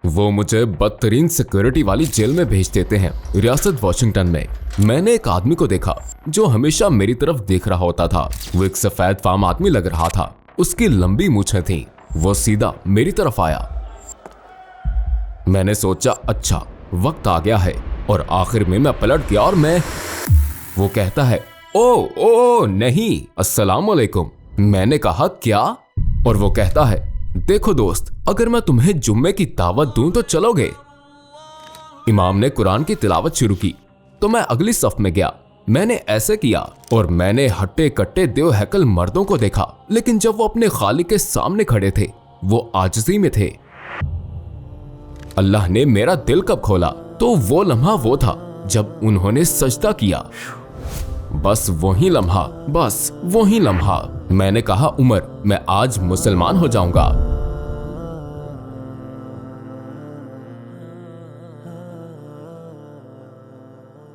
वो मुझे बदतरीन सिक्योरिटी वाली जेल में भेज देते हैं, रियासत वॉशिंगटन में। मैंने एक आदमी को देखा जो हमेशा मेरी तरफ देख रहा होता था। वो एक सफेद फार्म आदमी लग रहा था। उसकी लंबी मूछें थीं। वो सीधा मेरी तरफ आया। मैंने सोचा अच्छा वक्त आ गया है, और आखिर में मैं पलट गया और वो कहता है ओ नहीं, अस्सलाम वालेकुम। मैंने कहा क्या? और वो कहता है देखो दोस्त, अगर मैं तुम्हें जुम्मे की दावत दूं तो चलोगे? इमाम ने कुरान की तिलावत शुरू की तो मैं अगली सफ में गया। मैंने ऐसे किया और मैंने हट्टे कट्टे देव हैकल मर्दों को देखा, लेकिन जब वो अपने खालिक के सामने खड़े थे वो आजिज़ी में थे। अल्लाह ने मेरा दिल कब खोला तो वो लम्हा वो था जब उन्होंने सजदा किया। बस वही लम्हा मैंने कहा उमर, मैं आज मुसलमान हो जाऊंगा।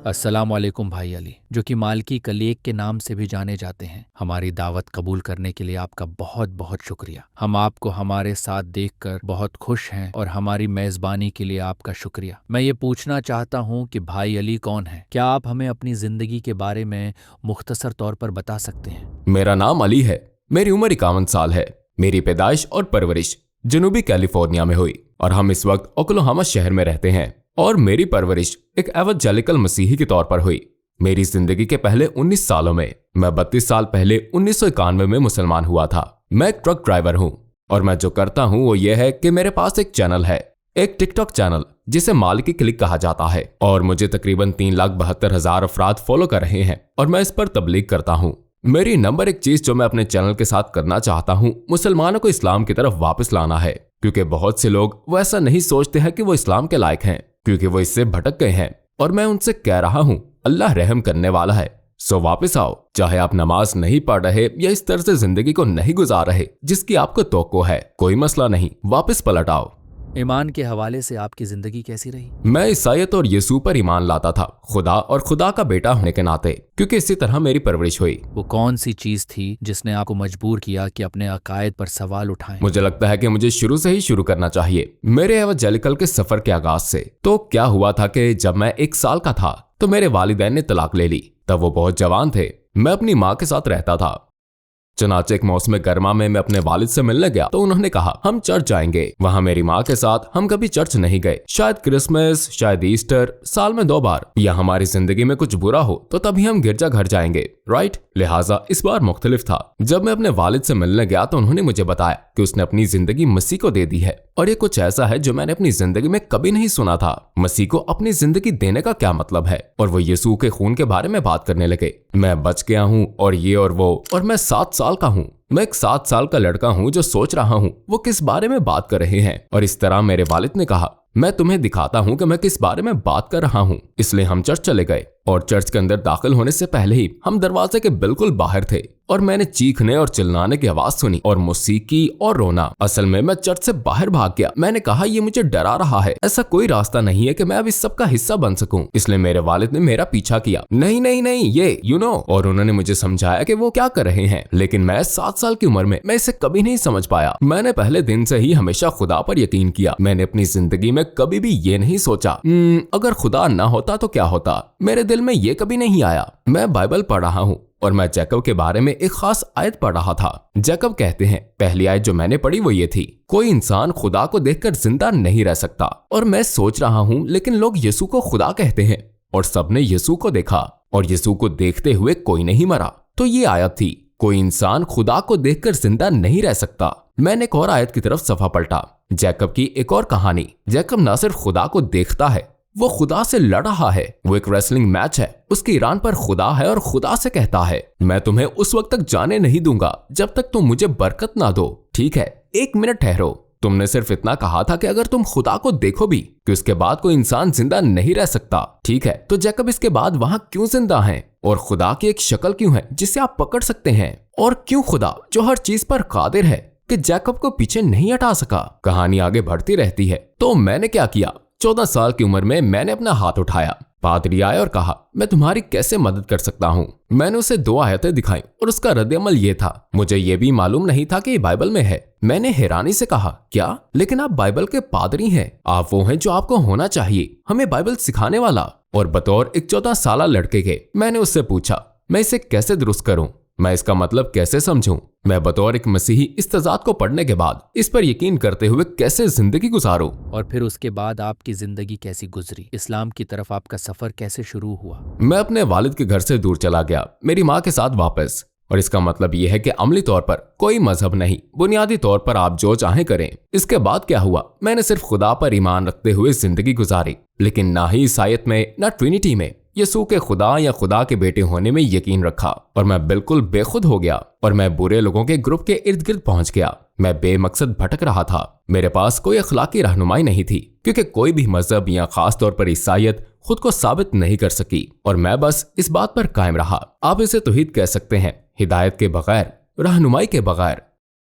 अस्सलाम वालेकुम भाई अली, जो कि मालकी कलीग के नाम से भी जाने जाते हैं। हमारी दावत कबूल करने के लिए आपका बहुत बहुत शुक्रिया। हम आपको हमारे साथ देखकर बहुत खुश हैं और हमारी मेज़बानी के लिए आपका शुक्रिया। मैं ये पूछना चाहता हूँ कि भाई अली कौन है? क्या आप हमें अपनी ज़िंदगी के बारे में मुख्तसर तौर पर बता सकते हैं? मेरा नाम अली है। मेरी उम्र 51 साल है। मेरी पैदाइश और परवरिश जनूबी कैलिफोर्निया में हुई और हम इस वक्त ओक्लाहोमा शहर में रहते हैं। और मेरी परवरिश एक एवंजेलिकल मसीही के तौर पर हुई। मेरी जिंदगी के पहले 19 सालों में मैं 32 साल पहले 1991 में मुसलमान हुआ था। मैं एक ट्रक ड्राइवर हूँ और मैं जो करता हूँ वो ये है कि मेरे पास एक चैनल है, एक टिकटॉक चैनल जिसे मालकी क्लिक कहा जाता है, और मुझे तकरीबन 3,72,000 अफराद फॉलो कर रहे हैं और मैं इस पर तबलीग करता हूँ। मेरी नंबर 1 चीज जो मैं अपने चैनल के साथ करना चाहता हूँ, मुसलमानों को इस्लाम की तरफ वापस लाना है, क्योंकि बहुत से लोग वो ऐसा नहीं सोचते हैं कि वो इस्लाम के लायक हैं, क्योंकि वो इससे भटक गए हैं। और मैं उनसे कह रहा हूँ अल्लाह रहम करने वाला है, सो वापस आओ। चाहे आप नमाज नहीं पढ़ रहे या इस तरह से जिंदगी को नहीं गुजार रहे जिसकी आपको तवक्को है, कोई मसला नहीं, वापस पलट आओ। ईमान के हवाले से आपकी जिंदगी कैसी रही? मैं ईसाईयत और यीशु पर ईमान लाता था, खुदा और खुदा का बेटा होने के नाते, क्योंकि इसी तरह मेरी परवरिश हुई। वो कौन सी चीज थी जिसने आपको मजबूर किया कि अपने अकायद पर सवाल उठाएं? मुझे लगता है कि मुझे शुरू से ही शुरू करना चाहिए, मेरे एवंजेलिकल के सफर के आगाज से। तो क्या हुआ था कि जब मैं 1 साल का था तो मेरे वालिदैन ने तलाक ले ली। तब वो बहुत जवान थे। मैं अपनी माँ के साथ रहता था। चनाचे एक मौसम गर्मा में मैं अपने वालिद से मिलने गया तो उन्होंने कहा हम चर्च जाएंगे। वहाँ मेरी माँ के साथ हम कभी चर्च नहीं गए, शायद क्रिसमस, शायद ईस्टर, साल में 2 बार, या हमारी जिंदगी में कुछ बुरा हो तो तभी हम गिरजा घर जाएंगे, राइट। लिहाजा इस बार मुख्तलिफ था। जब मैं अपने वालिद से मिलने गया तो उन्होंने मुझे बताया कि उसने अपनी जिंदगी मसीह को दे दी है, और ये कुछ ऐसा है जो मैंने अपनी जिंदगी में कभी नहीं सुना था। मसीह को अपनी जिंदगी देने का क्या मतलब है? और वो यीशु के खून के बारे में बात करने लगे। मैं बच गया हूँ और ये और वो, और मैं 7 साल का हूँ। मैं एक 7 साल का लड़का हूँ जो सोच रहा हूँ वो किस बारे में बात कर रहे हैं। और इस तरह मेरे वालिद ने कहा मैं तुम्हें दिखाता हूँ कि मैं किस बारे में बात कर रहा हूँ। इसलिए हम चर्च चले गए, और चर्च के अंदर दाखिल होने से पहले ही हम दरवाजे के बिल्कुल बाहर थे और मैंने चीखने और चिल्लाने की आवाज सुनी और मौसीकी और रोना। असल में मैं चर्च से बाहर भाग गया। मैंने कहा ये मुझे डरा रहा है, ऐसा कोई रास्ता नहीं है कि मैं अब इस सब का हिस्सा बन सकूं। इसलिए मेरे वालिद ने मेरा पीछा किया, नहीं नहीं नहीं ये और उन्होंने मुझे समझाया कि वो क्या कर रहे हैं। लेकिन मैं 7 साल की उम्र में मैं इसे कभी नहीं समझ पाया। मैंने पहले दिन से ही हमेशा खुदा पर यकीन किया। मैंने अपनी जिंदगी में कभी भी ये नहीं सोचा अगर खुदा ना होता तो क्या होता। मेरे दिल में ये कभी नहीं आया। मैं बाइबल पढ़ रहा हूँ और मैं जैकब के बारे में एक खास आयत पढ़ रहा था। जैकब कहते हैं, पहली आयत जो मैंने पढ़ी वो ये थी, कोई इंसान खुदा को देखकर जिंदा नहीं रह सकता। और मैं सोच रहा हूँ लेकिन लोग यीशु को खुदा कहते हैं और सबने यीशु को देखा और यीशु को देखते हुए कोई नहीं मरा। तो ये आयत थी, कोई इंसान खुदा को देखकर जिंदा नहीं रह सकता। मैंने एक और आयत की तरफ सफा पलटा, जैकब की एक और कहानी। जैकब न सिर्फ खुदा को देखता है, वो खुदा से लड़ रहा है। वो एक रेसलिंग मैच है, उसके ईरान पर खुदा है और खुदा से कहता है मैं तुम्हें उस वक्त तक जाने नहीं दूंगा जब तक तुम मुझे बरकत ना दो। ठीक है, 1 मिनट ठहरो, तुमने सिर्फ इतना कहा था कि अगर तुम खुदा को देखो भी कि उसके बाद कोई इंसान जिंदा नहीं रह सकता। ठीक है, तो जैकब इसके बाद वहां क्यों जिंदा है और खुदा की एक शक्ल क्यों है जिसे आप पकड़ सकते हैं? और क्यों खुदा जो हर चीज पर कादिर है कि जैकब को पीछे नहीं हटा सका? कहानी आगे बढ़ती रहती है। तो मैंने क्या किया, 14 साल की उम्र में मैंने अपना हाथ उठाया पादरी आया और कहा, मैं तुम्हारी कैसे मदद कर सकता हूँ। मैंने उसे 2 आयतें दिखाई और उसका रद्द-ए-अमल ये था। मुझे ये भी मालूम नहीं था कि ये बाइबल में है। मैंने हैरानी से कहा, क्या? लेकिन आप बाइबल के पादरी हैं। आप वो हैं जो आपको होना चाहिए, हमें बाइबल सिखाने वाला। और बतौर एक 14 साल लड़के के मैंने उससे पूछा, मैं इसे कैसे दुरुस्त करूं? मैं इसका मतलब कैसे समझूं? मैं बतौर एक मसीही इस तजाद को पढ़ने के बाद इस पर यकीन करते हुए कैसे जिंदगी गुजारूं? और फिर उसके बाद आपकी जिंदगी कैसी गुजरी? इस्लाम की तरफ आपका सफर कैसे शुरू हुआ? मैं अपने वालिद के घर से दूर चला गया, मेरी माँ के साथ वापस। और इसका मतलब यह है कि अमली तौर पर कोई मजहब नहीं, बुनियादी तौर पर आप जो चाहें करें। इसके बाद क्या हुआ? मैंने सिर्फ खुदा पर ईमान रखते हुए जिंदगी गुजारी, लेकिन ना ही ईसाईयत में ना ट्रिनिटी में यसू के खुदा या खुदा के बेटे होने में यकीन रखा। और मैं बिल्कुल बेखुद हो गया और मैं बुरे लोगों के ग्रुप के इर्द गिर्द पहुंच गया। मैं बेमकसद भटक रहा था। मेरे पास कोई अखलाकी रहनुमाई नहीं थी, क्योंकि कोई भी मजहब या खास तौर पर ईसाईयत खुद को साबित नहीं कर सकी। और मैं बस इस बात पर कायम रहा। आप इसे तौहीद कह सकते हैं, हिदायत के बगैर, रहनुमाई के बगैर।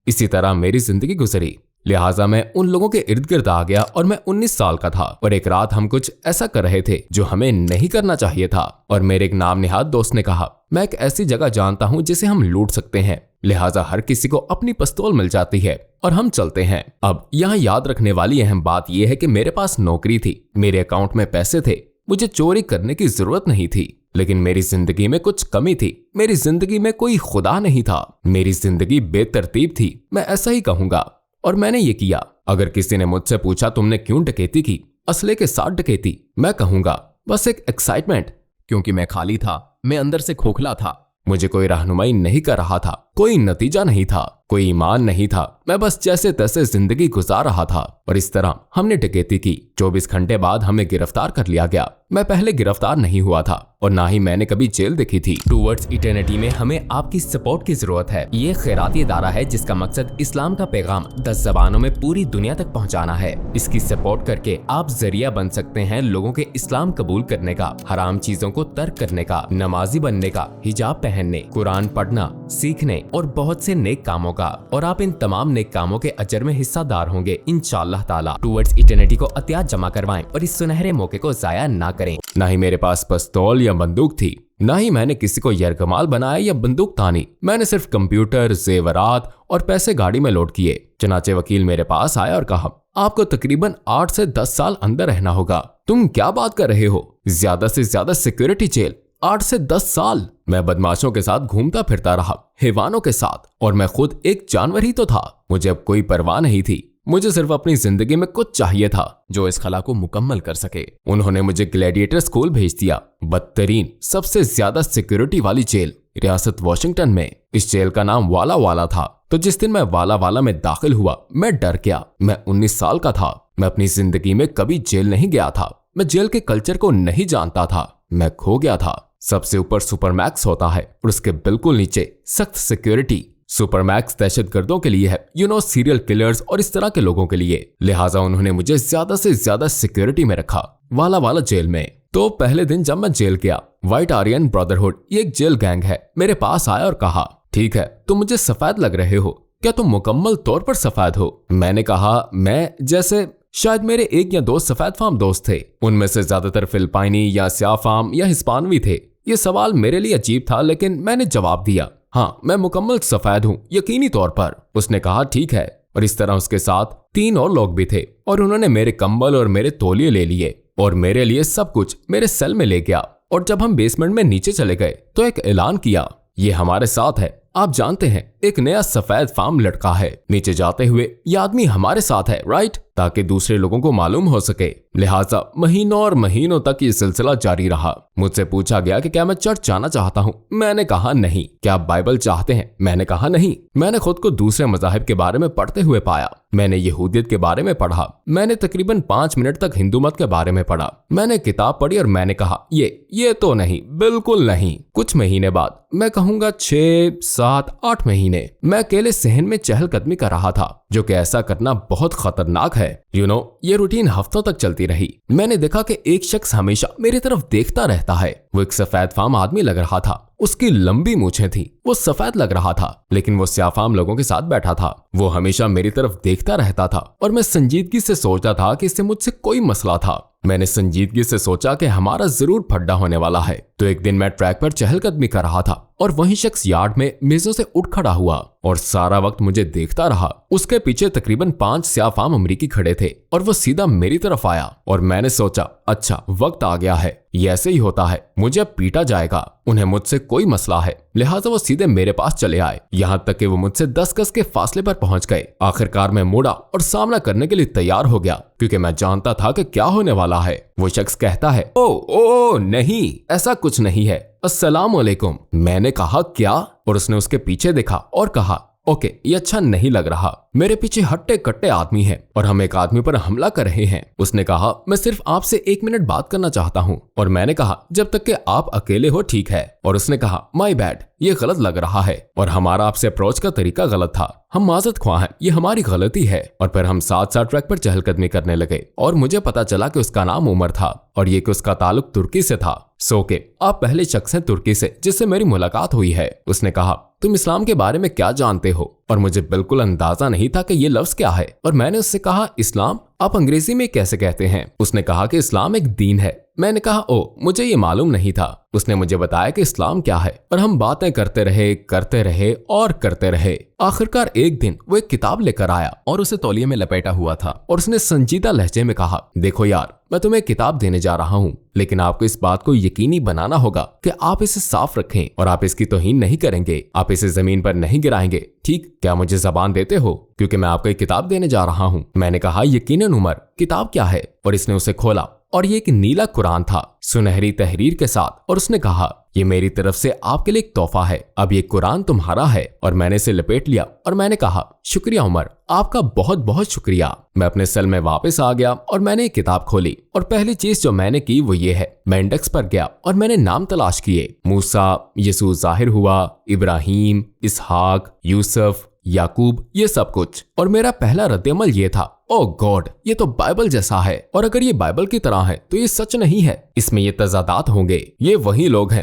इसी तरह मेरी जिंदगी गुजरी। लिहाजा मैं उन लोगों के इर्द गिर्द आ गया और मैं 19 साल का था। और एक रात हम कुछ ऐसा कर रहे थे जो हमें नहीं करना चाहिए था। और मेरे एक नाम निहाद दोस्त ने कहा, मैं एक ऐसी जगह जानता हूँ जिसे हम लूट सकते हैं। लिहाजा हर किसी को अपनी पिस्तौल मिल जाती है और हम चलते हैं। अब यहाँ याद रखने वाली अहम बात यह है कि मेरे पास नौकरी थी, मेरे अकाउंट में पैसे थे, मुझे चोरी करने की जरूरत नहीं थी। लेकिन मेरी जिंदगी में कुछ कमी थी। मेरी जिंदगी में कोई खुदा नहीं था। मेरी जिंदगी बेतरतीब थी, मैं ऐसा ही कहूंगा। और मैंने ये किया। अगर किसी ने मुझसे पूछा तुमने क्यों डकैती की, असले के साथ डकैती, मैं कहूंगा बस एक एक्साइटमेंट, क्योंकि मैं खाली था, मैं अंदर से खोखला था। मुझे कोई रहनुमाई नहीं कर रहा था, कोई नतीजा नहीं था, कोई ईमान नहीं था। मैं बस जैसे तैसे जिंदगी गुजार रहा था। और इस तरह हमने डकैती की। 24 घंटे बाद हमें गिरफ्तार कर लिया गया। मैं पहले गिरफ्तार नहीं हुआ था और ना ही मैंने कभी जेल देखी थी। टूवर्ड्स इटर्निटी में हमें आपकी सपोर्ट की जरूरत है। ये खैराती इदारा है जिसका मकसद इस्लाम का पैगाम 10 जबानों में पूरी दुनिया तक पहुंचाना है। इसकी सपोर्ट करके आप जरिया बन सकते हैं लोगों के इस्लाम कबूल करने का, हराम चीजों को तर्क करने का, नमाजी बनने का, हिजाब पहनने, कुरान पढ़ना, सीखने और बहुत से नेक कामों का। और आप इन तमाम नेक कामों के अजर में हिस्सादार होंगे इंशाअल्लाह ताला। टूवर्ड्स इटर्निटी को अतियात जमा करवाएं और इस सुनहरे मौके को जाया ना करें। ना ही मेरे पास पिस्तौल या बंदूक थी, ना ही मैंने किसी को यरगमाल बनाया या बंदूक तानी। मैंने सिर्फ कंप्यूटर, जेवरात और पैसे गाड़ी में लोड किए। चनाचे वकील मेरे पास आया और कहा, आपको तकरीबन 8 से 10 साल अंदर रहना होगा। तुम क्या बात कर रहे हो? ज्यादा से ज्यादा सिक्योरिटी जेल, 8 से 10 साल। मैं बदमाशों के साथ घूमता फिरता रहा, हैवानों के साथ, और मैं खुद एक जानवर ही तो था। मुझे अब कोई परवाह नहीं थी। मुझे सिर्फ अपनी जिंदगी में कुछ चाहिए था जो इस खला को मुकम्मल कर सके। उन्होंने मुझे ग्लैडिएटर स्कूल भेज दिया, बदतरीन, सबसे ज्यादा सिक्योरिटी वाली जेल रियासत वॉशिंगटन में। इस जेल का नाम वाला वाला था। तो जिस दिन मैं वाला वाला में दाखिल हुआ, मैं डर गया। मैं 19 साल का था। मैं अपनी जिंदगी में कभी जेल नहीं गया था। मैं जेल के कल्चर को नहीं जानता था। मैं खो गया था। सबसे ऊपर सुपरमैक्स होता है और उसके बिल्कुल नीचे सख्त सिक्योरिटी। सुपरमैक्स दहशतगर्दों के लिए है, सीरियल किलर्स और इस तरह के लोगों के लिए। लिहाजा उन्होंने मुझे ज्यादा से ज्यादा सिक्योरिटी में रखा, वाला वाला जेल में। तो पहले दिन जब मैं जेल गया, व्हाइट आर्यन ब्रदरहुड, ये एक जेल गैंग है, मेरे पास आया और कहा, ठीक है, तुम मुझे सफेद लग रहे हो, क्या तुम मुकम्मल तौर पर सफेद हो? मैंने कहा, मैं जैसे शायद मेरे 1 या 2 सफेद फार्म दोस्त थे। उनमें से ज्यादातर फिलिपाइनी या स्याह फार्म या हिस्पानवी थे। ये सवाल मेरे लिए अजीब था, लेकिन मैंने जवाब दिया, हाँ, मैं मुकम्मल सफेद हूँ, यकीनी तौर पर। उसने कहा, ठीक है। और इस तरह उसके साथ 3 और लोग भी थे और उन्होंने मेरे कंबल और मेरे तौलिए ले लिए और मेरे लिए सब कुछ मेरे सेल में ले गया। और जब हम बेसमेंट में नीचे चले गए तो एक ऐलान किया, ये हमारे साथ है, आप जानते हैं, एक नया सफेद फार्म लटका है। नीचे जाते हुए ये आदमी हमारे साथ है, राइट? ताकि दूसरे लोगों को मालूम हो सके। लिहाजा महीनों और महीनों तक ये सिलसिला जारी रहा। मुझसे पूछा गया कि क्या मैं चर्च जाना चाहता हूँ। मैंने कहा नहीं। क्या आप बाइबल चाहते हैं? मैंने कहा नहीं। मैंने खुद को दूसरे मजाहिब के बारे में पढ़ते हुए पाया। मैंने यहूदियत के बारे में पढ़ा। मैंने तकरीबन 5 मिनट तक हिंदू मत के बारे में पढ़ा। मैंने किताब पढ़ी और मैंने कहा, ये तो नहीं, बिल्कुल नहीं। कुछ महीने बाद, मैं कहूंगा 6, 7, 8 महीने, मैं अकेले सहन में चहलकदमी कर रहा था, जो कि ऐसा करना बहुत खतरनाक है। ये रूटीन हफ्तों तक चलती रही। मैंने देखा कि एक शख्स हमेशा मेरी तरफ देखता रहता है। वो एक सफेद फार्म आदमी लग रहा था। उसकी लंबी मूछें थी। वो सफेद लग रहा था, लेकिन वो स्याफाम लोगों के साथ बैठा था। वो हमेशा मेरी तरफ देखता रहता था और मैं संजीदगी से सोचता था कि इससे मुझसे कोई मसला था। मैंने संजीदगी से सोचा कि हमारा जरूर फड्डा होने वाला है। तो एक दिन मैं ट्रैक पर चहलकदमी कर रहा था और वही शख्स यार्ड में मेजों से उठ खड़ा हुआ और सारा वक्त मुझे देखता रहा। उसके पीछे तकरीबन 5 स्याफाम अमरीकी खड़े थे और वो सीधा मेरी तरफ आया और मैंने सोचा अच्छा वक्त आ गया है, ये ऐसे ही होता है, मुझे अब पीटा जाएगा। उन्हें मुझसे कोई मसला है, लिहाजा वो सीधे मेरे पास चले आए, यहाँ तक कि वो मुझसे 10 गज के फासले पर पहुंच गए। आखिरकार मैं मुड़ा और सामना करने के लिए तैयार हो गया क्योंकि मैं जानता था कि क्या होने वाला है। वो शख्स कहता है ओ नहीं, ऐसा कुछ नहीं है, अस्सलाम वालेकुम। मैंने कहा क्या, और उसने उसके पीछे देखा और कहा ओके, ये अच्छा नहीं लग रहा। मेरे पीछे हट्टे कट्टे आदमी हैं और हम एक आदमी पर हमला कर रहे हैं। उसने कहा मैं सिर्फ आपसे 1 मिनट बात करना चाहता हूँ। और मैंने कहा जब तक कि आप अकेले हो ठीक है। और उसने कहा माय बैड, ये गलत लग रहा है और हमारा आपसे अप्रोच का तरीका गलत था, हम माजरत ख्वाह हैं, ये हमारी गलती है। और फिर हम साथ साथ ट्रैक पर चहलकदमी करने लगे और मुझे पता चला कि उसका नाम उमर था और ये कि उसका ताल्लुक तुर्की से था। सो के आप पहले शख्स हैं तुर्की से जिससे मेरी मुलाकात हुई है। उसने कहा तुम इस्लाम के बारे में क्या जानते हो, और मुझे बिल्कुल अंदाजा नहीं था कि ये लफ्ज क्या है। और मैंने उससे कहा इस्लाम आप अंग्रेजी में कैसे कहते हैं। उसने कहा कि इस्लाम एक दीन है। मैंने कहा ओ मुझे ये मालूम नहीं था। उसने मुझे बताया कि इस्लाम क्या है और हम बातें करते रहे और करते रहे। आखिरकार एक दिन वो एक किताब लेकर आया और उसे तौलिए में लपेटा हुआ था और उसने संजीदा लहजे में कहा देखो यार, मैं तुम्हें किताब देने जा रहा हूँ, लेकिन आपको इस बात को यकीनी बनाना होगा कि आप इसे साफ रखें और आप इसकी तौहीन नहीं करेंगे, आप इसे जमीन पर नहीं गिराएंगे, ठीक? क्या मुझे जबान देते हो, क्योंकि मैं आपको एक किताब देने जा रहा हूँ। मैंने कहा यकीनन उमर, किताब क्या है? और इसने उसे खोला और ये एक नीला कुरान था सुनहरी तहरीर के साथ। और उसने कहा ये मेरी तरफ से आपके लिए एक तोहफा है, अब ये कुरान तुम्हारा है। और मैंने इसे लपेट लिया और मैंने कहा शुक्रिया उमर, आपका बहुत बहुत शुक्रिया। मैं अपने सेल में वापस आ गया और मैंने एक किताब खोली और पहली चीज जो मैंने की वो ये है, मैं इंडेक्स पर गया और मैंने नाम तलाश किए। मूसा, यसू जाहिर हुआ, इब्राहिम, इसहाक, यूसुफ, याकूब, ये सब कुछ। और मेरा पहला रद्देमल ये था ओ गॉड, ये तो बाइबल जैसा है, और अगर ये बाइबल की तरह है तो ये सच नहीं है, इसमें ये तजादात होंगे, ये वही लोग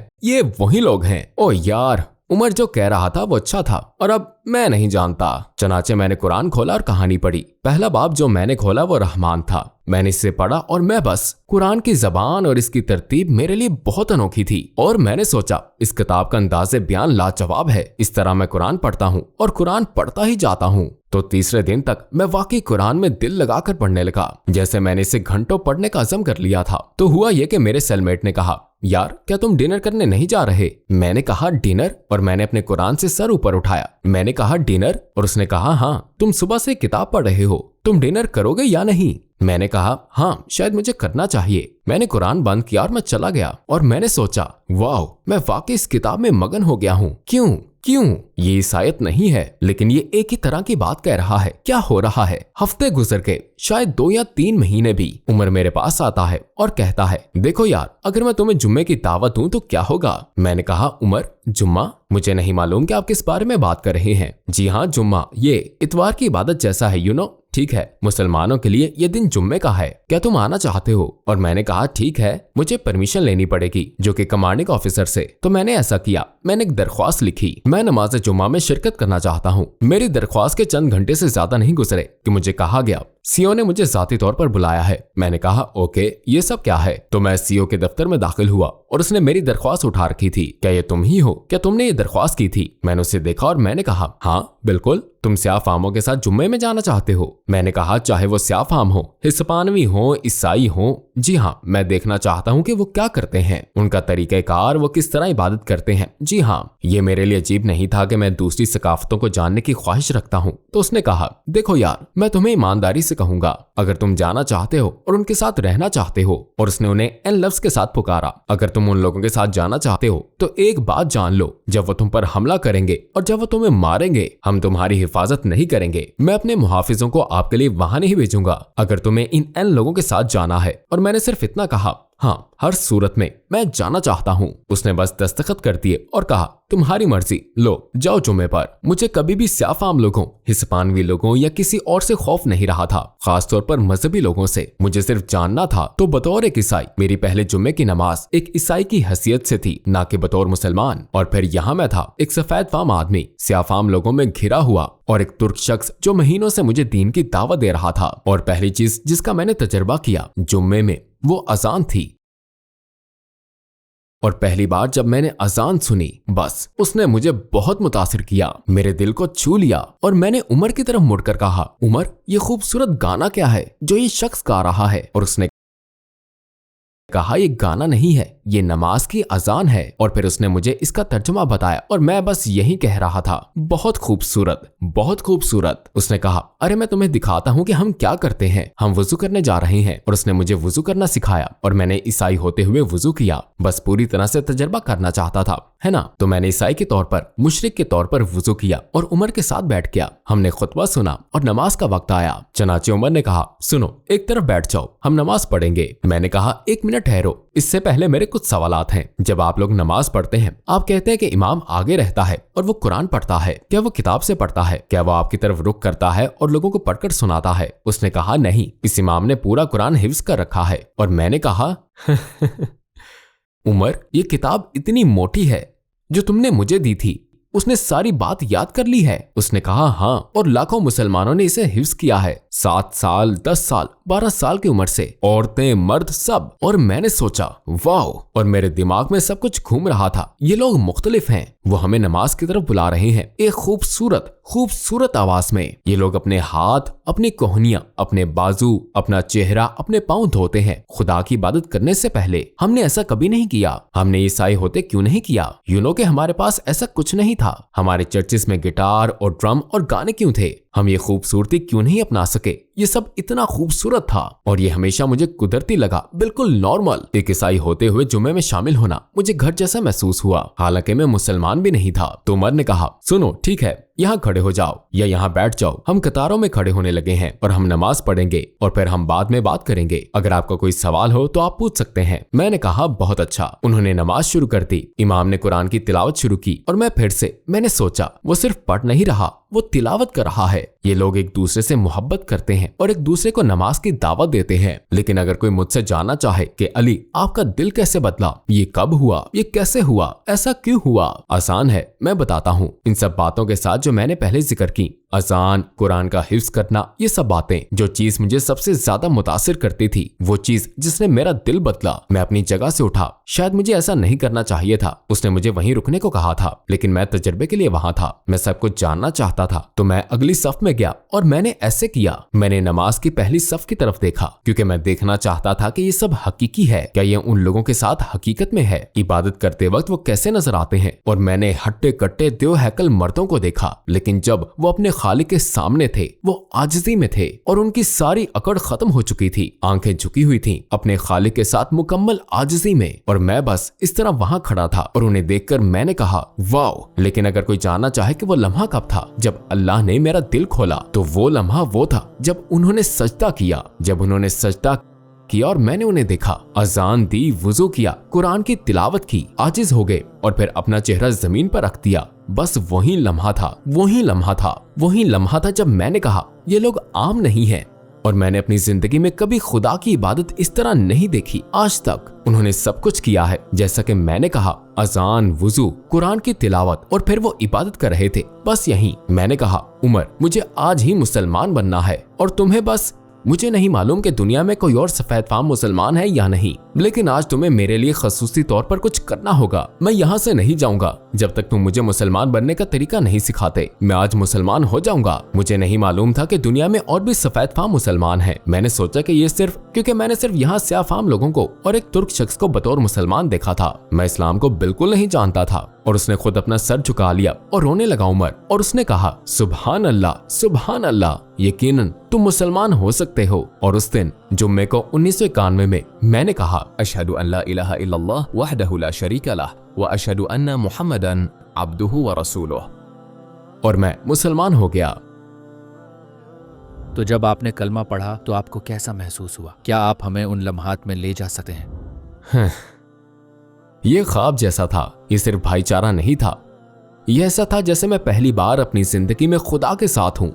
हैं। ओ यार, उमर जो कह रहा था वो अच्छा था और अब मैं नहीं जानता। चनाचे मैंने कुरान खोला और कहानी पढ़ी। पहला बाब जो मैंने खोला वो रहमान था। मैंने इसे पढ़ा और मैं बस, कुरान की जबान और इसकी तरतीब मेरे लिए बहुत अनोखी थी और मैंने सोचा इस किताब का अंदाज़े बयान लाजवाब है। इस तरह मैं कुरान पढ़ता हूँ और कुरान पढ़ता ही जाता हूँ। तो तीसरे दिन तक मैं वाकई कुरान में दिल लगाकर पढ़ने लगा, जैसे मैंने इसे घंटों पढ़ने का अज़म कर लिया था। तो हुआ यह कि मेरे सेलमेट ने कहा यार क्या तुम डिनर करने नहीं जा रहे? मैंने कहा डिनर, और मैंने अपने कुरान से सर ऊपर उठाया। मैंने कहा डिनर, और उसने कहा हाँ, तुम सुबह से किताब पढ़ रहे हो, तुम डिनर करोगे या नहीं? मैंने कहा हाँ, शायद मुझे करना चाहिए। मैंने कुरान बंद किया और मैं चला गया और मैंने सोचा वाह, मैं वाकई इस किताब में मगन हो गया हूँ। क्यों? ये ईसायत नहीं है, लेकिन ये एक ही तरह की बात कह रहा है। क्या हो रहा है? हफ्ते गुजर के, शायद 2 या 3 महीने भी। उमर मेरे पास आता है और कहता है देखो यार, अगर मैं तुम्हें जुम्मे की दावत दूं तो क्या होगा? मैंने कहा उमर, जुम्मा? मुझे नहीं मालूम कि आप किस बारे में बात कर रहे हैं। जी हाँ, जुम्मा, ये इतवार की इबादत जैसा है, यू नो। ठीक है, मुसलमानों के लिए ये दिन जुम्मे का है, क्या तुम आना चाहते हो? और मैंने कहा ठीक है, मुझे परमिशन लेनी पड़ेगी, जो कि कमांडिंग ऑफिसर से। तो मैंने ऐसा किया, मैंने एक दरख्वास्त लिखी, मैं नमाज जुम्मा में शिरकत करना चाहता हूँ। मेरी दरख्वास्त के चंद घंटे से ज्यादा नहीं गुजरे कि मुझे कहा गया सीओ ने मुझे जाती तौर पर बुलाया है। मैंने कहा ओके, ये सब क्या है? तो मैं सीओ के दफ्तर में दाखिल हुआ और उसने मेरी दरख्वास्त उठा रखी थी। क्या ये तुम ही हो? क्या तुमने ये दरख्वास्त की थी? मैंने उसे देखा और मैंने कहा हाँ बिल्कुल, तुम स्याफामों के साथ जुम्मे में जाना चाहते हो? मैंने कहा चाहे वो स्याफाम हो, हिस्पानवी हो, ईसाई हो, जी हाँ, मैं देखना चाहता हूँ कि वो क्या करते हैं, उनका तरीक़ेकार, वो किस तरह इबादत करते हैं। जी हाँ, ये मेरे लिए अजीब नहीं था कि मैं दूसरी सकाफतों को जानने की ख्वाहिश रखता हूँ। तो उसने कहा देखो यार, मैं तुम्हें ईमानदारी से कहूंगा, अगर तुम जाना चाहते हो और उनके साथ रहना चाहते हो, और उसने उन्हें एन लफ्ज के साथ पुकारा, अगर तुम उन लोगों के साथ जाना चाहते हो तो एक बात जान लो, जब वो तुम पर हमला करेंगे और जब वो तुम्हें मारेंगे, हम तुम्हारी हिफाजत नहीं करेंगे। मैं अपने मुहाफिजों को आपके लिए वहां नहीं भेजूंगा अगर तुम्हें इन एन लोगों के साथ जाना है। और मैंने सिर्फ इतना कहा हाँ, हर सूरत में मैं जाना चाहता हूँ। उसने बस दस्तखत कर दिए और कहा तुम्हारी मर्जी, लो जाओ जुम्मे पर। मुझे कभी भी स्याफाम लोगों, हिस्पानवी लोगों या किसी और से खौफ नहीं रहा था, खासतौर पर मजहबी लोगों से। मुझे सिर्फ जानना था। तो बतौर एक ईसाई, मेरी पहले जुम्मे की नमाज एक ईसाई की हैसियत से थी, ना कि बतौर मुसलमान। और फिर यहाँ मैं था, एक सफेद फाम आदमी स्याफाम लोगों में घिरा हुआ, और एक तुर्क शख्स जो महीनों से मुझे दीन की दावत दे रहा था। और पहली चीज जिसका मैंने तजर्बा किया, जुम्मे में वो अजान थी। और पहली बार जब मैंने अजान सुनी, बस उसने मुझे बहुत मुतासिर किया, मेरे दिल को छू लिया। और मैंने उमर की तरफ मुड़कर कहा, उमर, ये खूबसूरत गाना क्या है जो ये शख्स गा रहा है? और उसने कहा, ये गाना नहीं है, ये नमाज की अजान है। और फिर उसने मुझे इसका तर्जुमा बताया और मैं बस यही कह रहा था, बहुत खूबसूरत, बहुत खूबसूरत। उसने कहा, अरे मैं तुम्हें दिखाता हूँ कि हम क्या करते हैं। हम वुजू करने जा रहे हैं। और उसने मुझे वुजू करना सिखाया और मैंने ईसाई होते हुए वुजू किया, बस पूरी तरह से तजर्बा करना चाहता था, है ना। तो मैंने ईसाई के तौर पर, मुशरिक के तौर पर वुजू किया और उमर के साथ बैठ गया। हमने खुतबा सुना और नमाज का वक्त आया। चनाचे उमर ने कहा, सुनो, एक तरफ बैठ जाओ, हम नमाज पढ़ेंगे। मैंने कहा, एक मिनट ठहरो, इससे पहले मेरे कुछ सवालात हैं। जब आप लोग नमाज पढ़ते हैं, आप कहते हैं कि इमाम आगे रहता है और वो कुरान पढ़ता है, क्या वो किताब से पढ़ता है? क्या वो आपकी तरफ रुख करता है और लोगों को पढ़कर सुनाता है? उसने कहा, नहीं, इस इमाम ने पूरा कुरान हिफ्ज कर रखा है। और मैंने कहा, उमर, ये किताब इतनी मोटी है जो तुमने मुझे दी थी, उसने सारी बात याद कर ली है? उसने कहा, हाँ, और लाखों मुसलमानों ने इसे हिफ्ज किया है, 7 साल, 10 साल, 12 साल की उम्र से, औरतें, मर्द, सब। और मैंने सोचा, वाह, और मेरे दिमाग में सब कुछ घूम रहा था, ये लोग मुख्तलिफ हैं, वो हमें नमाज की तरफ बुला रहे हैं, एक खूबसूरत खूबसूरत आवाज में। ये लोग अपने हाथ, अपनी कोहनियां, अपने बाजू, अपना चेहरा, अपने पांव धोते हैं खुदा की इबादत करने से पहले। हमने ऐसा कभी नहीं किया। हमने ईसाई होते क्यों नहीं किया? यूनो के हमारे पास ऐसा कुछ नहीं था। हमारे चर्चिस में गिटार और ड्रम और गाने क्यों थे? हम ये खूबसूरती क्यों नहीं अपना सके? ये सब इतना खूबसूरत था और ये हमेशा मुझे कुदरती लगा, बिल्कुल नॉर्मल। एक ईसाई होते हुए जुम्मे में शामिल होना मुझे घर जैसा महसूस हुआ, हालांकि मैं मुसलमान भी नहीं था। तो उमर ने कहा, सुनो, ठीक है, यहाँ खड़े हो जाओ या यहाँ बैठ जाओ। हम कतारों में खड़े होने लगे हैं और हम नमाज पढ़ेंगे और फिर हम बाद में बात करेंगे। अगर आपका कोई सवाल हो तो आप पूछ सकते हैं। मैंने कहा, बहुत अच्छा। उन्होंने नमाज शुरू कर दी। इमाम ने कुरान की तिलावत शुरू की और मैंने सोचा, वो सिर्फ पढ़ नहीं रहा, वो तिलावत कर रहा है। ये लोग एक दूसरे से मोहब्बत करते हैं और एक दूसरे को नमाज की दावत देते हैं। लेकिन अगर कोई मुझसे जानना चाहे कि अली, आपका दिल कैसे बदला, ये कब हुआ, ये कैसे हुआ, ऐसा क्यों हुआ, आसान है, मैं बताता हूँ। इन सब बातों के साथ जो मैंने पहले जिक्र की, अजान, कुरान का हिफ्ज करना, ये सब बातें, जो चीज मुझे सबसे ज्यादा मुतासिर करती थी, वो चीज जिसने मेरा दिल बदला। मैं अपनी जगह से उठा। शायद मुझे ऐसा नहीं करना चाहिए था। उसने मुझे वहीं रुकने को कहा था, लेकिन मैं तजर्बे के लिए वहां था। मैं सब कुछ जानना चाहता था, तो मैं अगली सफ में गया और मैंने ऐसे किया। मैंने नमाज की पहली सफ की तरफ देखा, क्योंकि मैं देखना चाहता था कि ये सब हकीकी है, क्या ये उन लोगों के साथ हकीकत में है, इबादत करते वक्त वो कैसे नजर आते हैं। और मैंने हट्टे कट्टे देव हैकल मर्दों को देखा, लेकिन जब वो अपने खालिक के सामने थे, वो आजिज़ी में थे और उनकी सारी अकड़ खत्म हो चुकी थी। आंखें झुकी हुई थीं, अपने खालिक के साथ मुकम्मल आजिज़ी में। और मैं बस इस तरह वहां खड़ा था और उन्हें देखकर मैंने कहा, वाह। लेकिन अगर कोई जानना चाहे कि वो लम्हा कब था जब अल्लाह ने मेरा दिल खोला, तो वो लम्हा वो था जब उन्होंने सजदा किया। जब उन्होंने सजदा किया और मैंने उन्हें देखा, अजान दी, वुजू किया, कुरान की तिलावत की, आजिज हो गए और फिर अपना चेहरा जमीन पर रख दिया। बस वही लम्हा था, वही लम्हा था, वही लम्हा था जब मैंने कहा, ये लोग आम नहीं हैं। और मैंने अपनी जिंदगी में कभी खुदा की इबादत इस तरह नहीं देखी आज तक। उन्होंने सब कुछ किया है जैसा कि मैंने कहा, अजान, वुजू, कुरान की तिलावत, और फिर वो इबादत कर रहे थे। बस यही। मैंने कहा, उमर, मुझे आज ही मुसलमान बनना है और तुम्हें बस, मुझे नहीं मालूम कि दुनिया में कोई और सफेद फाम मुसलमान है या नहीं, लेकिन आज तुम्हें मेरे लिए खसूसी तौर पर कुछ करना होगा। मैं यहाँ से नहीं जाऊंगा जब तक तुम मुझे मुसलमान बनने का तरीका नहीं सिखाते। मैं आज मुसलमान हो जाऊंगा। मुझे नहीं मालूम था कि दुनिया में और भी सफेद फाम मुसलमान हैं। मैंने सोचा कि ये सिर्फ क्योंकि मैंने सिर्फ यहाँ स्याह फाम लोगों को और एक तुर्क शख्स को बतौर मुसलमान देखा था। मैं इस्लाम को बिल्कुल नहीं जानता था। और उसने खुद अपना सर झुका लिया और रोने लगा उमर, और उसने कहा, सुभान अल्लाह, सुभान अल्लाह, यकीनन तुम मुसलमान हो सकते हो। और उस दिन जुम्मे को 1991 में मैंने कहा, अशहदु अन ला इलाहा इल्लल्लाह वहदहु ला शरीका लह व अशहदु अन्ना मुहम्मदन अब्दुहु व रसूलुह, और मैं मुसलमान हो गया। तो जब आपने कलमा पढ़ा तो आपको कैसा महसूस हुआ? क्या आप हमें उन लम्हात में ले जा सकते हैं? ये ख्वाब जैसा था। ये सिर्फ भाईचारा नहीं था, यह ऐसा था जैसे मैं पहली बार अपनी जिंदगी में खुदा के साथ हूं।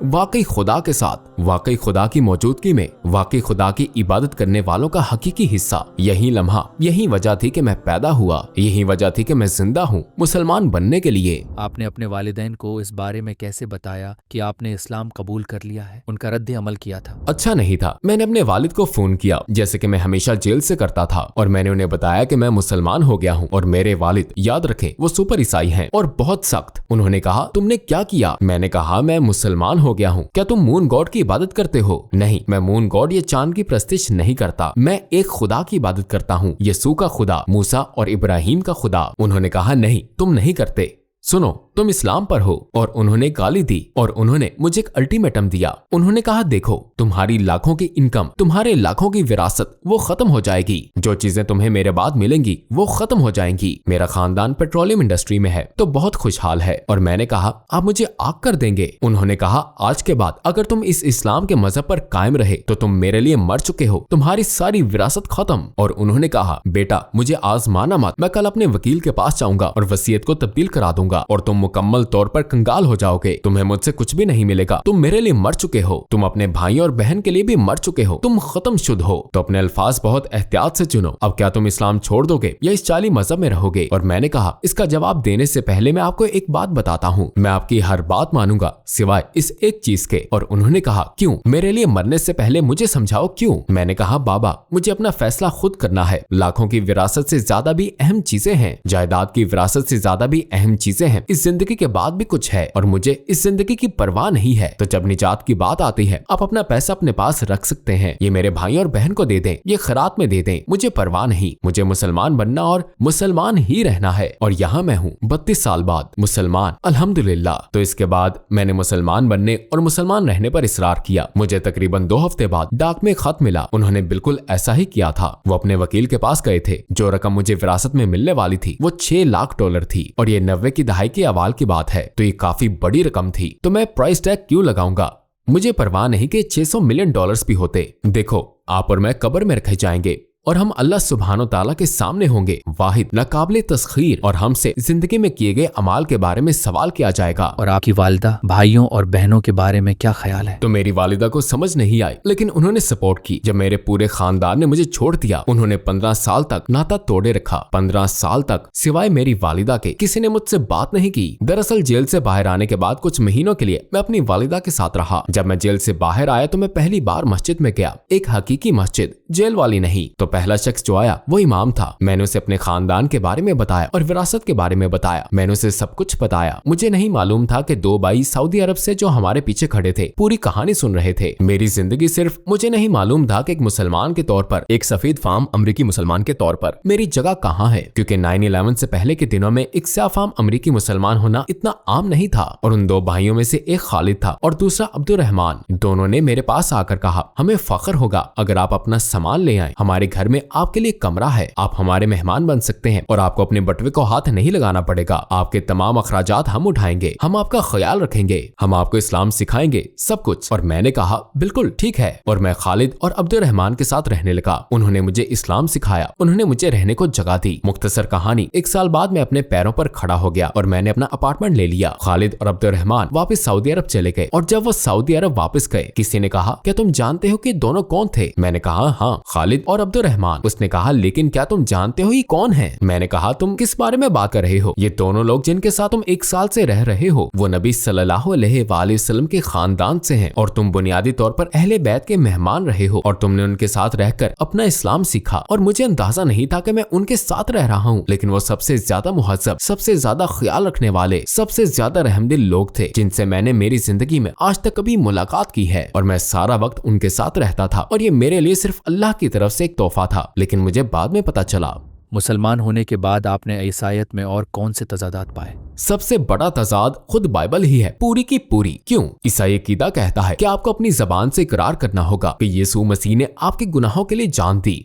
वाकई खुदा के साथ, वाकई खुदा की मौजूदगी में, वाकई खुदा की इबादत करने वालों का हकीकी हिस्सा। यही लम्हा, यही वजह थी कि मैं पैदा हुआ, यही वजह थी कि मैं जिंदा हूँ मुसलमान बनने के लिए। आपने अपने वालिदैन को इस बारे में कैसे बताया कि आपने इस्लाम कबूल कर लिया है? उनका रद्द अमल किया था? अच्छा नहीं था। मैंने अपने वालिद को फोन किया जैसे कि मैं हमेशा जेल से करता था, और मैंने उन्हें बताया कि मैं मुसलमान हो गया हूँ। और मेरे वालिद, याद रखें, वो सुपर ईसाई हैं और बहुत सख्त। उन्होंने कहा, तुमने क्या किया? मैंने कहा, मैं मुसलमान हो गया हूँ। क्या तुम मून गॉड की इबादत करते हो? नहीं, मैं मून गॉड या चांद की प्रस्तिश नहीं करता। मैं एक खुदा की इबादत करता हूँ, यीशु का खुदा, मूसा और इब्राहिम का खुदा। उन्होंने कहा, नहीं, तुम नहीं करते। सुनो, तुम इस्लाम पर हो। और उन्होंने गाली दी और उन्होंने मुझे एक अल्टीमेटम दिया। उन्होंने कहा, देखो, तुम्हारी लाखों की इनकम, तुम्हारे लाखों की विरासत, वो खत्म हो जाएगी। जो चीजें तुम्हें मेरे बाद मिलेंगी वो खत्म हो जाएंगी। मेरा खानदान पेट्रोलियम इंडस्ट्री में है तो बहुत खुशहाल है। और मैंने कहा, आप मुझे आग कर देंगे। उन्होंने कहा, आज के बाद अगर तुम इस इस्लाम के मजहब पर कायम रहे तो तुम मेरे लिए मर चुके हो, तुम्हारी सारी विरासत खत्म। और उन्होंने कहा, बेटा, मुझे आजमाना मत, मैं कल अपने वकील के पास जाऊंगा और वसीयत को तब्दील करा दूंगा और तुम मुकम्मल तौर पर कंगाल हो जाओगे। तुम्हें मुझसे कुछ भी नहीं मिलेगा। तुम मेरे लिए मर चुके हो, तुम अपने भाई और बहन के लिए भी मर चुके हो, तुम खत्म शुद्ध हो। तो अपने अल्फाज बहुत एहतियात से चुनो। अब क्या तुम इस्लाम छोड़ दोगे या इस चाली मजहब में रहोगे? और मैंने कहा, इसका जवाब देने से पहले मैं आपको एक बात बताता हूँ, मैं आपकी हर बात मानूंगा सिवाय इस एक चीज के। और उन्होंने कहा, क्यों? मेरे लिए मरने से पहले मुझे समझाओ क्यों? मैंने कहा, बाबा, मुझे अपना फैसला खुद करना है। लाखों की विरासत से ज्यादा भी अहम चीजें हैं, जायदाद की विरासत से ज्यादा भी अहम चीजें हैं। इस जिंदगी के बाद भी कुछ है और मुझे इस जिंदगी की परवाह नहीं है। तो जब निजात की बात आती है, आप अपना पैसा अपने पास रख सकते हैं, ये मेरे भाई और बहन को दे दें, ये खैरात में दे दें, मुझे परवाह नहीं। मुझे मुसलमान बनना और मुसलमान ही रहना है। और यहाँ मैं हूँ 32 साल बाद मुसलमान, अल्हम्दुलिल्लाह। तो इसके बाद मैंने मुसलमान बनने और मुसलमान रहने पर इसरार किया। मुझे तकरीबन 2 हफ्ते बाद डाक में खत मिला। उन्होंने बिल्कुल ऐसा ही किया था। वो अपने वकील के पास गए थे। जो रकम मुझे विरासत में मिलने वाली थी वो $6 लाख थी और ये 90 की दहाई के अवाल की बात है, तो ये काफी बड़ी रकम थी। तो मैं प्राइस टैग क्यों लगाऊंगा? मुझे परवाह नहीं कि $600 मिलियन भी होते। देखो, आप और मैं कब्र में रखे जाएंगे और हम अल्लाह सुब्हानो ताला के सामने होंगे, वाहिद, नाकाबिले तस्खीर, और हमसे जिंदगी में किए गए अमाल के बारे में सवाल किया जाएगा। और आपकी वालिदा, भाइयों और बहनों के बारे में क्या ख्याल है? तो मेरी वालिदा को समझ नहीं आई, लेकिन उन्होंने सपोर्ट की। जब मेरे पूरे खानदान ने मुझे छोड़ दिया, उन्होंने 15 साल तक नाता तोड़े रखा। 15 साल तक सिवाय मेरी वालिदा के किसी ने मुझसे बात नहीं की। दरअसल जेल से बाहर आने के बाद कुछ महीनों के लिए मैं अपनी वालिदा के साथ रहा। जब मैं जेल से बाहर आया तो मैं पहली बार मस्जिद में गया, एक हकीकी मस्जिद, जेल वाली नहीं। तो पहला शख्स जो आया वो इमाम था। मैंने उसे अपने खानदान के बारे में बताया और विरासत के बारे में बताया। मैंने उसे सब कुछ बताया। मुझे नहीं मालूम था कि 2 भाई सऊदी अरब से जो हमारे पीछे खड़े थे पूरी कहानी सुन रहे थे। मेरी जिंदगी सिर्फ, मुझे नहीं मालूम था कि एक मुसलमान के तौर पर, एक सफेद फार्म अमरीकी मुसलमान के तौर पर मेरी जगह कहाँ है, क्योंकि 9/11 से पहले के दिनों में एक स्याह फार्म अमरीकी मुसलमान होना इतना आम नहीं था। और उन 2 भाइयों में से एक खालिद था और दूसरा अब्दुर्रहमान। दोनों ने मेरे पास आकर कहा, हमें फख्र होगा अगर आप अपना सामान ले आए। हमारे घर में आपके लिए कमरा है, आप हमारे मेहमान बन सकते हैं और आपको अपने बटवे को हाथ नहीं लगाना पड़ेगा। आपके तमाम अखराजात हम उठाएंगे, हम आपका ख्याल रखेंगे, हम आपको इस्लाम सिखाएंगे, सब कुछ। और मैंने कहा, बिल्कुल ठीक है। और मैं खालिद और अब्दुर्रहमान के साथ रहने लगा। उन्होंने मुझे इस्लाम सिखाया, उन्होंने मुझे रहने को जगह दी। मुख्तसर कहानी, 1 साल बाद मैं अपने पैरों पर खड़ा हो गया और मैंने अपना अपार्टमेंट ले लिया। खालिद और अब्दुर्रहमान वापस सऊदी अरब चले गए और जब वो सऊदी अरब वापस गए, किसी ने कहा, क्या तुम जानते हो कि दोनों कौन थे? मैंने कहा, हाँ, खालिद और अब्दुर्रहमान। उसने कहा, लेकिन क्या तुम जानते हो ये कौन है? मैंने कहा, तुम किस बारे में बात कर रहे हो? ये दोनों लोग जिनके साथ तुम 1 साल से रह रहे हो वो नबी सल्लल्लाहु अलैहि वसल्लम के खानदान से हैं और तुम बुनियादी तौर पर अहले बैत के मेहमान रहे हो और तुमने उनके साथ रहकर अपना इस्लाम सीखा। और मुझे अंदाजा नहीं था कि मैं उनके साथ रह रहा हूँ, लेकिन वो सबसे ज्यादा मुहज्जब, सबसे ज्यादा ख्याल रखने वाले, सबसे ज्यादा रहमदिल लोग थे जिनसे मैंने मेरी जिंदगी में आज तक कभी मुलाकात की है। और मैं सारा वक्त उनके साथ रहता था और ये मेरे लिए सिर्फ अल्लाह की तरफ से एक तोहफा था। लेकिन मुझे बाद में पता चला, मुसलमान होने के बाद आपने ईसाईयत में और कौन से तजादात पाए? सबसे बड़ा तजाद खुद बाइबल ही है, पूरी की पूरी। क्यों? ईसाई अकीदा कहता है कि आपको अपनी जबान से इकरार करना होगा कि यीशु मसीह ने आपके गुनाहों के लिए जान दी।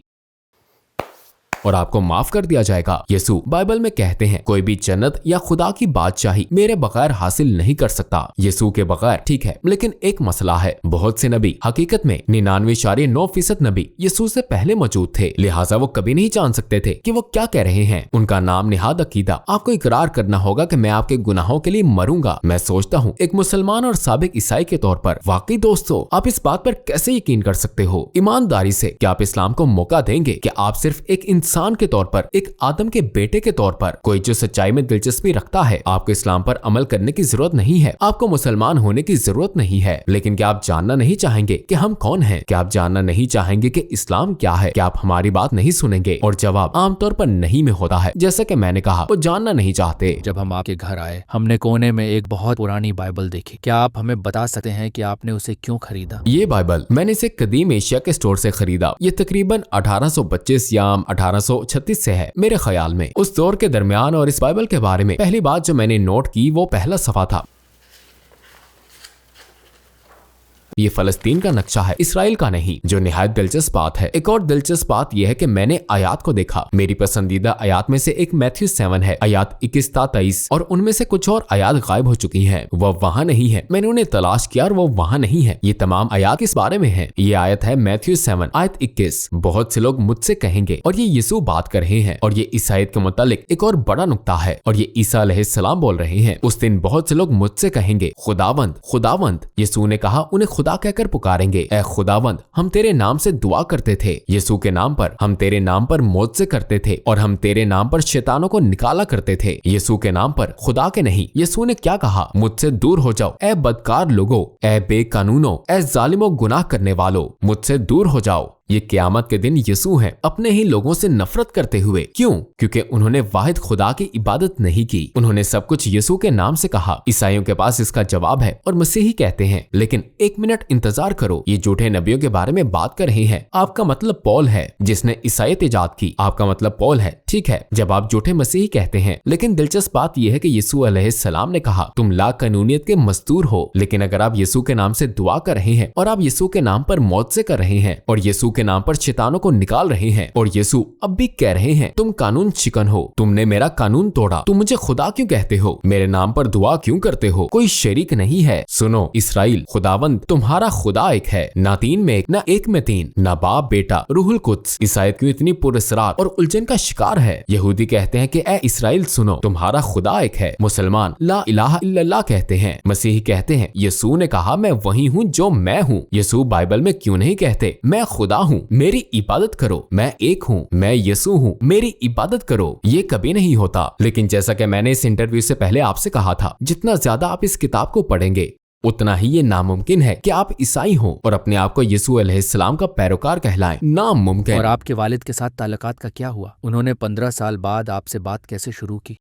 और आपको माफ कर दिया जाएगा। यीशु बाइबल में कहते हैं कोई भी जन्नत या खुदा की बादशाही मेरे बगैर हासिल नहीं कर सकता। यीशु के बगैर, ठीक है, लेकिन एक मसला है, बहुत से नबी, हकीकत में 99.9% नबी यीशु से पहले मौजूद थे, लिहाजा वो कभी नहीं जान सकते थे कि वो क्या कह रहे हैं। उनका नाम निहाद अकीदा। आपको इकरार करना होगा कि मैं आपके गुनाहों के लिए मरूंगा। मैं सोचता हूँ एक मुसलमान और साबिक ईसाई के तौर पर, वाकई दोस्तों, आप इस बात पर कैसे यकीन कर सकते हो ईमानदारी से कि आप इस्लाम को मौका देंगे कि आप सिर्फ एक इंसान के तौर पर, एक आदम के बेटे के तौर पर, कोई जो सच्चाई में दिलचस्पी रखता है, आपको इस्लाम पर अमल करने की जरूरत नहीं है, आपको मुसलमान होने की जरूरत नहीं है, लेकिन क्या आप जानना नहीं चाहेंगे कि हम कौन हैं? क्या आप जानना नहीं चाहेंगे कि इस्लाम क्या है? क्या आप हमारी बात नहीं सुनेंगे? और जवाब आमतौर पर नहीं में होता है। जैसा कि मैंने कहा, वो जानना नहीं चाहते। जब हम आपके घर आए, हमने कोने में एक बहुत पुरानी बाइबल देखी। क्या आप हमें बता सकते हैं कि आपने उसे क्यों खरीदा? ये बाइबल मैंने इसे कदीम एशिया के स्टोर से खरीदा। ये तकरीबन 1825 या 1836 से है मेरे ख्याल में, उस दौर के दरमियान। और इस बाइबल के बारे में पहली बात जो मैंने नोट की वो पहला सफा था। ये फलस्तीन का नक्शा है, इसराइल का नहीं, जो निहायत दिलचस्प बात है। एक और दिलचस्प बात यह है कि मैंने आयात को देखा। मेरी पसंदीदा आयात में से एक मैथ्यू 7 है, आयात 21-23, और उनमें से कुछ और आयात गायब हो चुकी हैं। वह वहां नहीं है। मैंने उन्हें तलाश किया और वो वहां नहीं है। ये तमाम आयात किस बारे में है? ये आयत है मैथ्यू 7 आयत 21। बहुत से लोग मुझसे कहेंगे, और ये यीशु बात कर रहे हैं, और ये इस आयत के मुतालिक एक और बड़ा नुक्ता है, और ये ईसा अलैहिस्सलाम बोल रहे हैं। उस दिन बहुत से लोग मुझसे कहेंगे, खुदावंद खुदावंद। यीशु ने कहा, उन्हें खुदा कहकर पुकारेंगे, ए खुदावंद, हम तेरे नाम से दुआ करते थे, यीशु के नाम पर, हम तेरे नाम पर मौत करते थे, और हम तेरे नाम पर शैतानों को निकाला करते थे, यीशु के नाम पर, खुदा के नहीं। यीशु ने क्या कहा? मुझसे दूर हो जाओ ए बदकार लोगो, ए बेकानूनो, ए जालिमो, गुनाह करने वालों, मुझसे दूर हो जाओ। ये क़यामत के दिन यीशु हैं, अपने ही लोगों से नफरत करते हुए। क्यों? क्योंकि उन्होंने वाहिद खुदा की इबादत नहीं की। उन्होंने सब कुछ यीशु के नाम से कहा। ईसाइयों के पास इसका जवाब है, और मसीही कहते हैं, लेकिन एक मिनट इंतजार करो, ये झूठे नबियों के बारे में बात कर रहे हैं। आपका मतलब पौल है जिसने ईसाईयत इजाद की। आपका मतलब पौल है, ठीक है, जब आप झूठे मसीही कहते हैं। लेकिन दिलचस्प बात यह है कि यीशु अलैहिस्सलाम ने कहा, तुम ला कानूनियत के मजदूर हो। लेकिन अगर आप यीशु के नाम से दुआ कर रहे हैं, और आप यीशु के नाम पर मौत से कर रहे हैं, और यीशु के नाम पर शैतानों को निकाल रहे हैं, और यीशु अब भी कह रहे हैं, तुम कानून शिकन हो, तुमने मेरा कानून तोड़ा, तुम मुझे खुदा क्यों कहते हो, मेरे नाम पर दुआ क्यों करते हो, कोई शरीक नहीं है। सुनो इसराइल, खुदावंद तुम्हारा खुदा एक है, ना तीन में एक, ना एक में तीन, ना बाप बेटा रूहुल कुद्स। ईसाईयत क्यों इतनी पुरस्रार और उलझन का शिकार है? यहूदी कहते हैं कि ए इसराइल सुनो, तुम्हारा खुदा एक है। मुसलमान ला इलाहा इल्लल्लाह कहते हैं। मसीही कहते हैं, यीशु ने कहा, मैं वही हूँ जो मैं हूँ। यीशु बाइबल में क्यों नहीं कहते, मैं खुदा हूँ, मेरी इबादत करो, मैं एक हूँ, मैं यीशु हूँ, मेरी इबादत करो? ये कभी नहीं होता। लेकिन जैसा कि मैंने इस इंटरव्यू से पहले आपसे कहा था, जितना ज्यादा आप इस किताब को पढ़ेंगे, उतना ही ये नामुमकिन है कि आप ईसाई हो और अपने आप को यीशु अलैहिस्सलाम का पैरोकार कहलाएं। नामुमकिन। और आपके वालिद के साथ ताल्लुकात का क्या हुआ? उन्होंने 15 साल बाद आपसे बात कैसे शुरू की?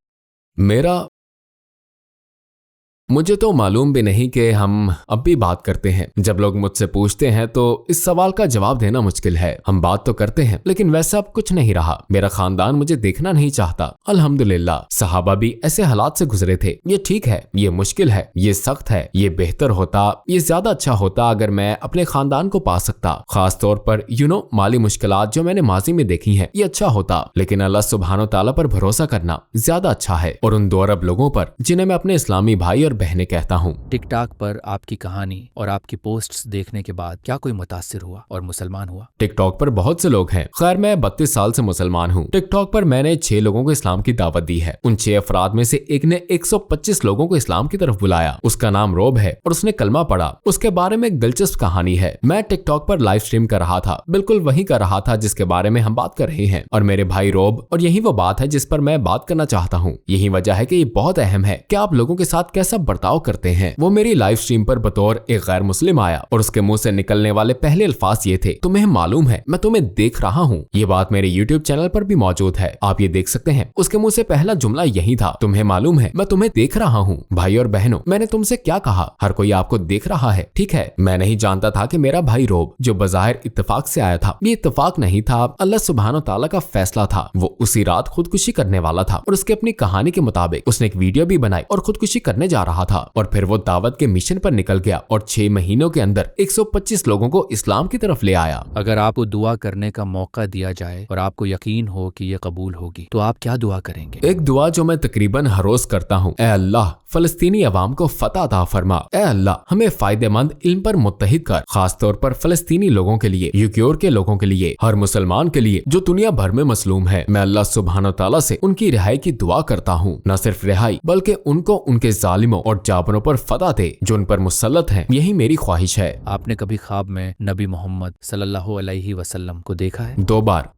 मुझे तो मालूम भी नहीं कि हम अब भी बात करते हैं। जब लोग मुझसे पूछते हैं तो इस सवाल का जवाब देना मुश्किल है। हम बात तो करते हैं, लेकिन वैसा अब कुछ नहीं रहा। मेरा खानदान मुझे देखना नहीं चाहता। अल्हम्दुलिल्लाह, सहाबा भी ऐसे हालात से गुजरे थे। ये ठीक है, ये मुश्किल है, ये सख्त है। ये बेहतर होता, ये ज्यादा अच्छा होता अगर मैं अपने खानदान को पा सकता। खास तौर पर माली मुश्किलात जो मैंने माजी में देखी है, ये अच्छा होता। लेकिन अल्लाह सुब्हानो ताला पर भरोसा करना ज्यादा अच्छा है, और उन 2 अरब लोगों पर जिन्हें मैं अपने इस्लामी भाई और बहनें कहता हूँ। टिकटॉक पर आपकी कहानी और आपकी पोस्ट्स देखने के बाद क्या कोई मुतासिर हुआ और मुसलमान हुआ? टिकटॉक पर बहुत से लोग हैं। खैर, मैं 32 साल से मुसलमान हूँ। टिकटॉक पर मैंने 6 लोगों को इस्लाम की दावत दी है। उन 6 अफराद में से एक ने 125 लोगों को इस्लाम की तरफ बुलाया। उसका नाम रोब है और उसने कलमा पढ़ा। उसके बारे में एक दिलचस्प कहानी है। मैं टिकटॉक पर लाइव स्ट्रीम कर रहा था, बिल्कुल वही कर रहा था जिसके बारे में हम बात कर रहे हैं, और मेरे भाई रोब, और यही वो बात है जिस पर मैं बात करना चाहता हूँ। यही वजह है कि ये बहुत अहम है कि आप लोगों के साथ कैसा बर्ताव करते हैं। वो मेरी लाइव स्ट्रीम पर बतौर एक गैर मुस्लिम आया और उसके मुंह से निकलने वाले पहले अल्फाज ये थे, तुम्हें मालूम है मैं तुम्हें देख रहा हूँ। ये बात मेरे यूट्यूब चैनल पर भी मौजूद है, आप ये देख सकते हैं। उसके मुंह से पहला जुमला यही था, तुम्हें मालूम है मैं तुम्हें देख रहा हूँ। भाई और बहनों, मैंने तुमसे क्या कहा? हर कोई आपको देख रहा है, ठीक है। मैं नहीं जानता था कि मेरा भाई रोब, जो बज़ाहिर इत्तेफाक से आया था, ये इत्तेफाक नहीं था, अल्लाह सुब्हानो ताला का फैसला था। वो उसी रात खुदकुशी करने वाला था और उसकी अपनी कहानी के मुताबिक उसने एक वीडियो भी बनाई और खुदकुशी करने जा रहा था और फिर वो दावत के मिशन पर निकल गया और 6 महीनों के अंदर 125 लोगों को इस्लाम की तरफ ले आया। अगर आपको दुआ करने का मौका दिया जाए और आपको यकीन हो कि ये कबूल होगी तो आप क्या दुआ करेंगे? एक दुआ जो मैं तकरीबन हर रोज करता हूँ, ए अल्लाह फलस्तीनी अवाम को फतह अता फरमा। ए अल्लाह हमें फायदेमंद इल्म पर मुत्तहिद कर, खास तौर पर फलस्तीनी लोगों के लिए, यूक्योर के लोगों के लिए, हर मुसलमान के लिए जो दुनिया भर में मसलूम है। मैं अल्लाह सुब्हानो तआला से उनकी रिहाई की दुआ करता हूँ। न सिर्फ रिहाई बल्कि उनको उनके जालिमों और जाबरों पर फतह दे जो उन पर मुसल्लत है। यही मेरी ख्वाहिश है। आपने कभी ख्वाब में नबी मोहम्मद सल्लल्लाहु अलैहि वसल्लम को देखा है? 2 बार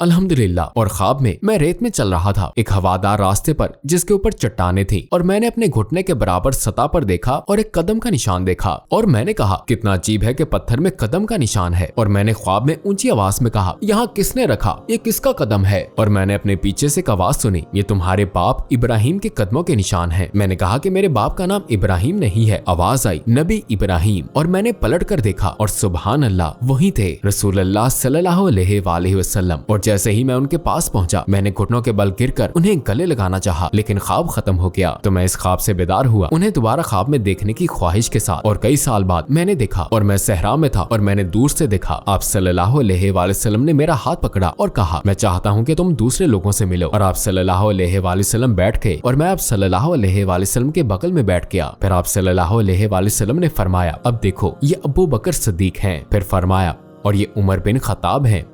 अल्हम्दुलिल्लाह। और ख्वाब में मैं रेत में चल रहा था, एक हवादार रास्ते पर जिसके ऊपर चट्टाने थी, और मैंने अपने घुटने के बराबर सतह पर देखा और एक कदम का निशान देखा। और मैंने कहा कितना अजीब है कि पत्थर में कदम का निशान है। और मैंने ख्वाब में ऊंची आवाज में कहा, यहाँ किसने रखा, ये किसका कदम है? और मैंने अपने पीछे से एक आवाज सुनी, ये तुम्हारे बाप इब्राहिम के कदमों के निशान है। मैंने कहा कि मेरे बाप का नाम इब्राहिम नहीं है। आवाज आई, नबी इब्राहिम। और मैंने पलट कर देखा और सुभान अल्लाह वही थे, रसूलुल्लाह सल्लल्लाहु अलैहि वसल्लम। और जैसे ही मैं उनके पास पहुंचा, मैंने घुटनों के बल गिरकर उन्हें गले लगाना चाहा, लेकिन ख्वाब खत्म हो गया। तो मैं इस ख्वाब से बेदार हुआ, उन्हें दोबारा ख्वाब में देखने की ख्वाहिश के साथ। और कई साल बाद मैंने देखा और मैं सहरा में था और मैंने दूर से देखा। आप सल्लल्लाहु अलैहि वसल्लम ने मेरा हाथ पकड़ा और कहा, मैं चाहता हूँ कि तुम दूसरे लोगों से मिलो। और आप सल्लल्लाहु अलैहि वसल्लम बैठ गए और मैं आप सल्लल्लाहु अलैहि वसल्लम के बगल में बैठ गया। फिर आप सल्लल्लाहु अलैहि वसल्लम ने फरमाया, अब देखो ये अबू बकर सिद्दीक हैं। फिर फरमाया, और ये उमर बिन खत्ताब हैं,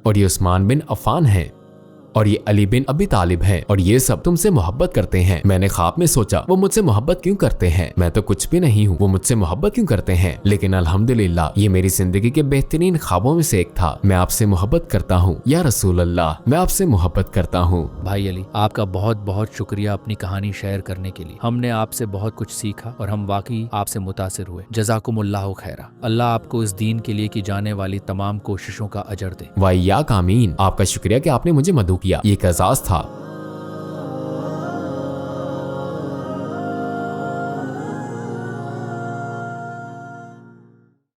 और ये उस्मान बिन अफ़ान हैं, और ये अली बिन अबी तालिब हैं, और ये सब तुमसे मोहब्बत करते हैं। मैंने ख्वाब में सोचा, वो मुझसे मोहब्बत क्यों करते हैं? मैं तो कुछ भी नहीं हूँ, वो मुझसे मोहब्बत क्यों करते हैं? लेकिन अल्हम्दुलिल्लाह ये मेरी जिंदगी के बेहतरीन ख्वाबों में से एक था। मैं आपसे मोहब्बत करता हूँ या रसूल अल्लाह, मैं आपसे मोहब्बत करता हूँ। भाई अली, आपका बहुत बहुत शुक्रिया अपनी कहानी शेयर करने के लिए। हमने आपसे बहुत कुछ सीखा और हम वाकई आपसे मुतासिर हुए। जज़ाकुमुल्लाहु खैरा। अल्लाह आपको इस दीन के लिए की जाने वाली तमाम कोशिशों का अजर दे। वाइयाक आमीन। आपका शुक्रिया कि आपने मुझे मदऊ किया। ये एक एजाज था।